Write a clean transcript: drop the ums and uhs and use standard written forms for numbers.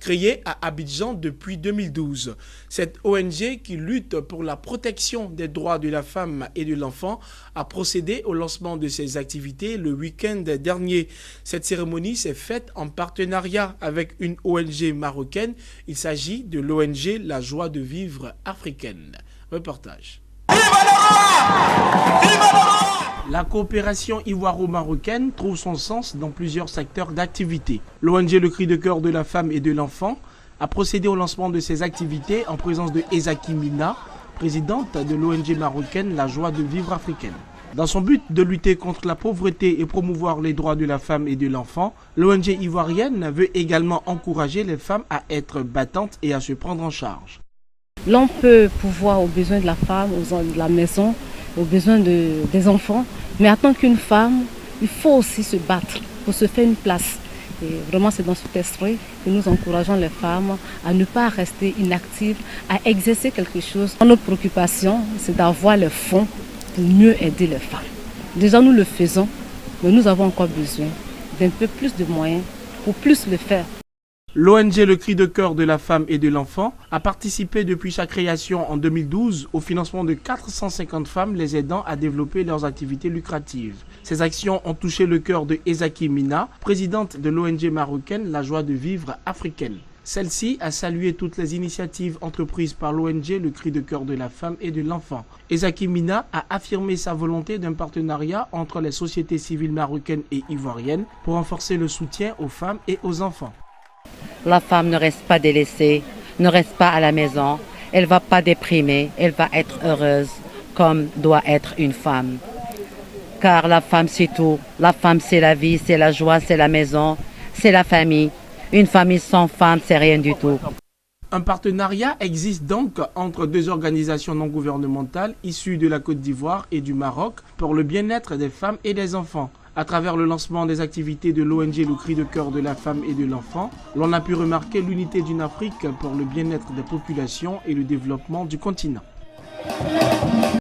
créée à Abidjan depuis 2012. Cette ONG qui lutte pour la protection des droits de la femme et de l'enfant a procédé au lancement de ses activités le week-end dernier. Cette cérémonie s'est faite en partenariat avec une ONG marocaine. Il s'agit de l'ONG La Joie de Vivre africaine. Reportage. La coopération ivoiro-marocaine trouve son sens dans plusieurs secteurs d'activité. L'ONG Le Cri de cœur de la femme et de l'enfant a procédé au lancement de ses activités en présence de Ezaki Mina, présidente de l'ONG marocaine La Joie de Vivre africaine. Dans son but de lutter contre la pauvreté et promouvoir les droits de la femme et de l'enfant, l'ONG ivoirienne veut également encourager les femmes à être battantes et à se prendre en charge. L'on peut pourvoir aux besoins de la femme, aux besoins de la maison, aux besoins des enfants. Mais en tant qu'une femme, il faut aussi se battre pour se faire une place. Et vraiment, c'est dans cet esprit que nous encourageons les femmes à ne pas rester inactives, à exercer quelque chose. Notre préoccupation, c'est d'avoir les fonds pour mieux aider les femmes. Déjà, nous le faisons, mais nous avons encore besoin d'un peu plus de moyens pour plus le faire. L'ONG Le Cri de cœur de la femme et de l'enfant a participé depuis sa création en 2012 au financement de 450 femmes les aidant à développer leurs activités lucratives. Ces actions ont touché le cœur de Ezaki Mina, présidente de l'ONG marocaine La Joie de Vivre africaine. Celle-ci a salué toutes les initiatives entreprises par l'ONG Le Cri de cœur de la femme et de l'enfant. Ezaki Mina a affirmé sa volonté d'un partenariat entre les sociétés civiles marocaines et ivoiriennes pour renforcer le soutien aux femmes et aux enfants. La femme ne reste pas délaissée, ne reste pas à la maison, elle ne va pas déprimer, elle va être heureuse comme doit être une femme. Car la femme c'est tout, la femme c'est la vie, c'est la joie, c'est la maison, c'est la famille. Une famille sans femme, c'est rien du tout. Un partenariat existe donc entre deux organisations non gouvernementales issues de la Côte d'Ivoire et du Maroc pour le bien-être des femmes et des enfants. À travers le lancement des activités de l'ONG Le Cri de cœur de la femme et de l'enfant, l'on a pu remarquer l'unité d'une Afrique pour le bien-être des populations et le développement du continent.